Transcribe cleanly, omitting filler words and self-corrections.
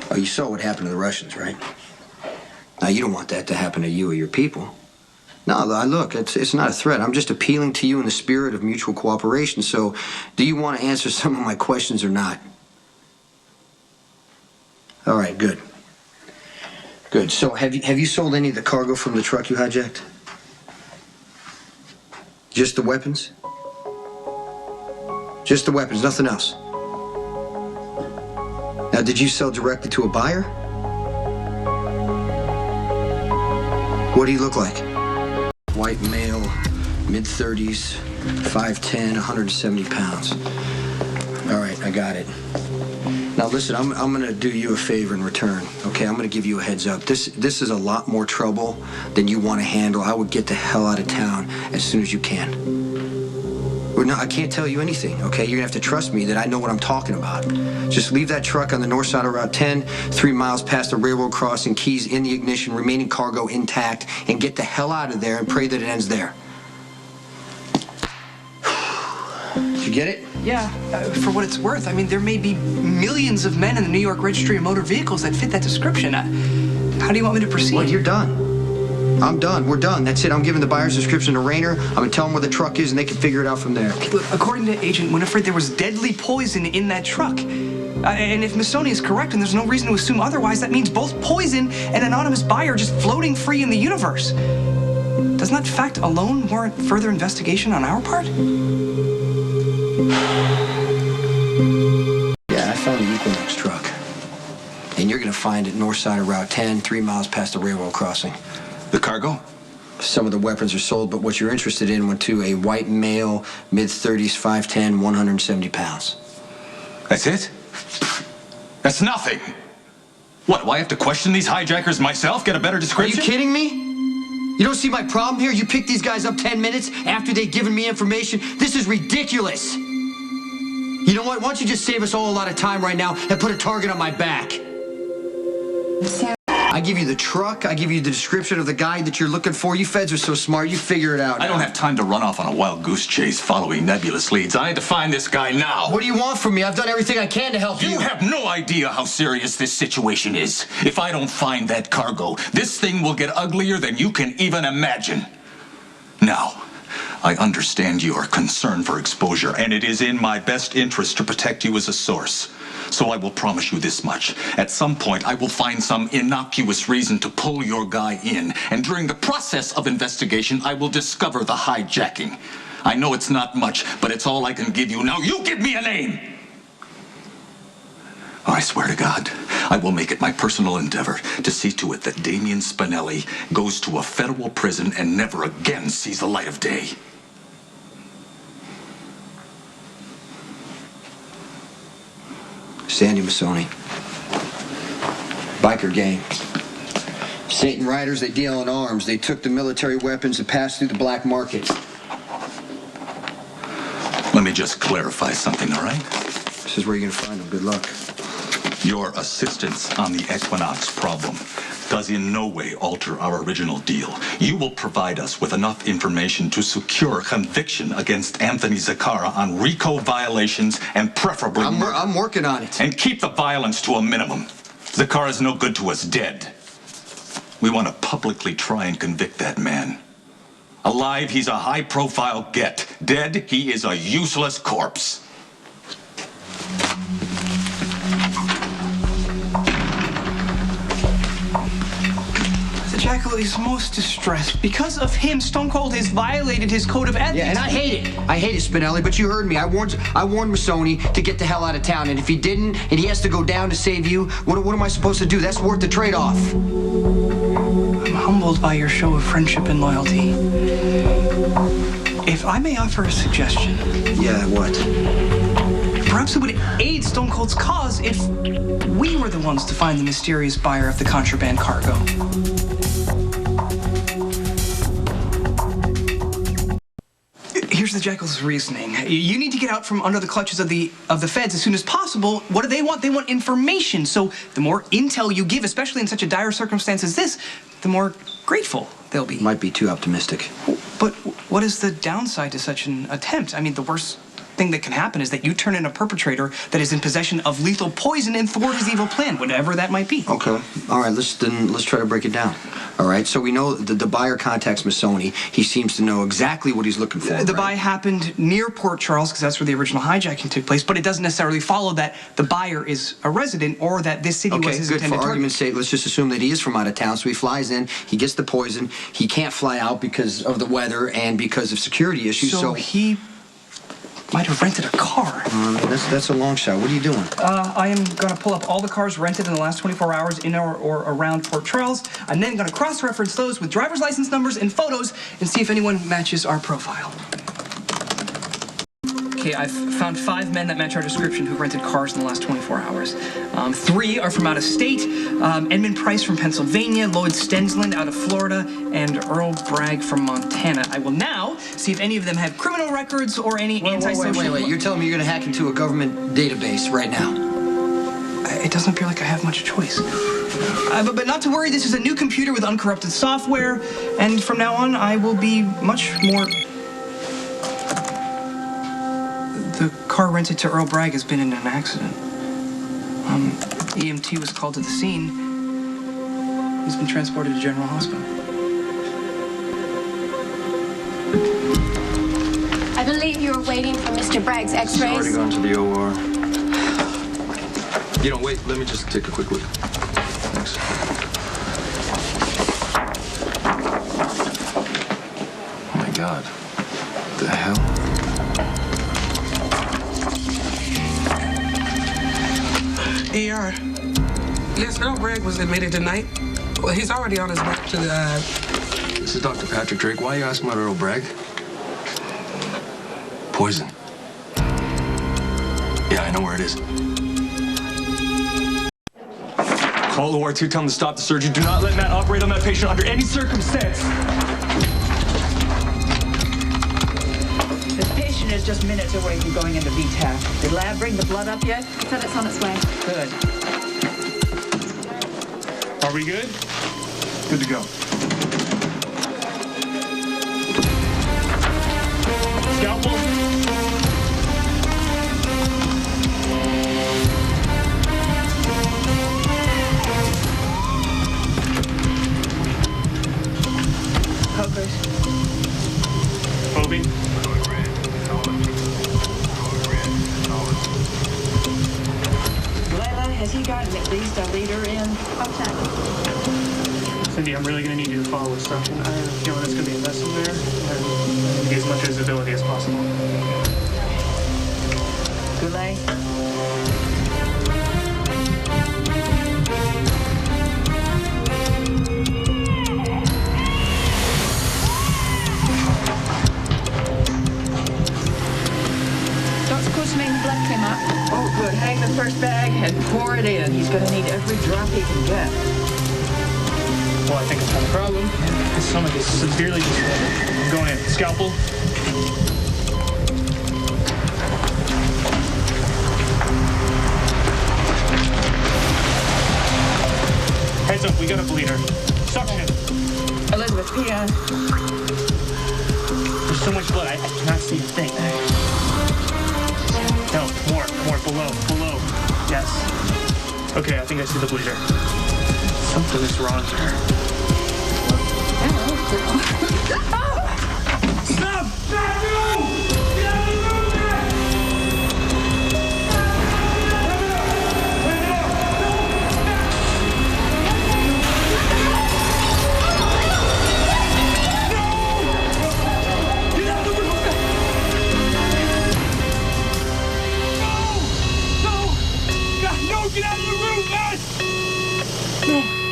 Oh, you saw what happened to the Russians, right? Now, you don't want that to happen to you or your people. No, look, it's not a threat. I'm just appealing to you in the spirit of mutual cooperation. So, do you want to answer some of my questions or not? All right, good. Good. So, have you sold any of the cargo from the truck you hijacked? Just the weapons? Just the weapons, nothing else. Now, did you sell directly to a buyer? What do you look like? White male, mid-30s, 5'10", 170 pounds. All right, I got it. Now listen, I'm gonna do you a favor in return, okay? I'm gonna give you a heads up. This is a lot more trouble than you want to handle. I would get the hell out of town as soon as you can. Well, no, I can't tell you anything, okay? You're gonna have to trust me that I know what I'm talking about. Just leave that truck on the north side of Route 10, 3 miles past the railroad crossing, keys in the ignition, remaining cargo intact, and get the hell out of there and pray that it ends there. Did you get it? Yeah, for what it's worth. I mean, there may be millions of men in the New York Registry of Motor Vehicles that fit that description. How do you want me to proceed? Well, you're done. I'm done. We're done. That's it. I'm giving the buyer's description to Rayner. I'm going to tell them where the truck is, and they can figure it out from there. Look, according to Agent Winifred, there was deadly poison in that truck. And if Missoni is correct, and there's no reason to assume otherwise, that means both poison and anonymous buyer just floating free in the universe. Doesn't that fact alone warrant further investigation on our part? Yeah, I found the Equinox truck. And you're going to find it north side of Route 10, 3 miles past the railroad crossing. The cargo? Some of the weapons are sold, but what you're interested in went to a white male, mid-30s, 5'10", 170 pounds. That's it? That's nothing. What, do I have to question these hijackers myself, get a better description? Are you kidding me? You don't see my problem here? You picked these guys up 10 minutes after they'd given me information? This is ridiculous. You know what? Why don't you just save us all a lot of time right now and put a target on my back? I give you the truck, I give you the description of the guy that you're looking for. You feds are so smart, you figure it out. I don't have time to run off on a wild goose chase following nebulous leads. I need to find this guy now. What do you want from me? I've done everything I can to help you. You have no idea how serious this situation is. If I don't find that cargo, this thing will get uglier than you can even imagine. Now, I understand your concern for exposure, and it is in my best interest to protect you as a source. So I will promise you this much. At some point, I will find some innocuous reason to pull your guy in, and during the process of investigation, I will discover the hijacking. I know it's not much, but it's all I can give you. Now you give me a name! Oh, I swear to God, I will make it my personal endeavor to see to it that Damian Spinelli goes to a federal prison and never again sees the light of day. Sandy Missoni. Biker gang. Satan riders, they deal in arms. They took the military weapons and passed through the black market. Let me just clarify something, all right? This is where you're going to find them. Good luck. Your assistance on the Equinox problem does in no way alter our original deal. You will provide us with enough information to secure conviction against Anthony Zaccara on RICO violations and preferably murder. I'm working on it. And keep the violence to a minimum. Zacara's no good to us dead. We want to publicly try and convict that man. Alive, he's a high-profile get. Dead, he is a useless corpse. Jackal is most distressed. Because of him, Stone Cold has violated his code of ethics. Yeah, and I hate it. I hate it, Spinelli, but you heard me. I warned Missoni to get the hell out of town, and if he didn't, and he has to go down to save you, what am I supposed to do? That's worth the trade-off. I'm humbled by your show of friendship and loyalty. If I may offer a suggestion. Yeah, what? Perhaps it would aid Stone Cold's cause if we were the ones to find the mysterious buyer of the contraband cargo. Here's the Jackal's reasoning. You need to get out from under the clutches of the feds as soon as possible. What do they want? They want information. So the more intel you give, especially in such a dire circumstance as this, the more grateful they'll be. Might be too optimistic. But what is the downside to such an attempt? I mean, the worst thing that can happen is that you turn in a perpetrator that is in possession of lethal poison and thwart his evil plan, whatever that might be. Okay. All right, let's try to break it down. All right, so we know the buyer contacts Missoni. He seems to know exactly what he's looking for. The right? buy happened near Port Charles because that's where the original hijacking took place, but it doesn't necessarily follow that the buyer is a resident or that this city was his good. For intended target. argument's sake, let's just assume that he is from out of town. So he flies in, he gets the poison, he can't fly out because of the weather and because of security issues. So he might have rented a car. That's a long shot. What are you doing? I am going to pull up all the cars rented in the last 24 hours in or around Port Charles. I'm then going to cross-reference those with driver's license numbers and photos and see if anyone matches our profile. Okay, I've found 5 men that match our description who rented cars in the last 24 hours. 3 are from out of state, Edmund Price from Pennsylvania, Lloyd Stensland out of Florida, and Earl Bragg from Montana. I will now see if any of them have criminal records or any antisocial... Wait. You're telling me you're going to hack into a government database right now? It doesn't appear like I have much choice. But not to worry, this is a new computer with uncorrupted software, and from now on, I will be much more... The car rented to Earl Bragg has been in an accident. EMT was called to the scene. He's been transported to General Hospital. I believe you were waiting for Mr. Bragg's x-rays. Already gone to the OR. You know, wait, let me just take a quick look. Thanks. Oh my God. The hell? ER. Yes, Earl Bragg was admitted tonight. Well, he's already on his way to the... This is Dr. Patrick Drake. Why are you asking about Earl Bragg? Poison. Yeah, I know where it is. Call OR 2, tell them to stop the surgery. Do not let Matt operate on that patient under any circumstance. This patient is just minutes away from going into VTAC. Did lab bring the blood up yet? Said it's on its way. Good. Are we good? Good to go. Scalpel. Hookers. Moving. Layla, has he gotten at least a liter in? I'll check. Cindy, I'm really going to need you to follow instruction. I have a feeling it's going to be a mess in there, and I need as much visibility as possible. Goulet? Dr. Kussmain, blood came up. Oh, good. Hang the first bag and pour it in. He's going to need every drop he can get. Well, I think it's not a problem. His stomach is severely distorted. I'm going in. Scalpel. Heads up, we got a bleeder. Suction. Elizabeth, Pia. There's so much blood, I cannot see a thing. No, more, below. Yes. Okay, I think I see the bleeder. Something is wrong here. Stop! Stop! Get out of the room, No! Get out of the room, guys! No!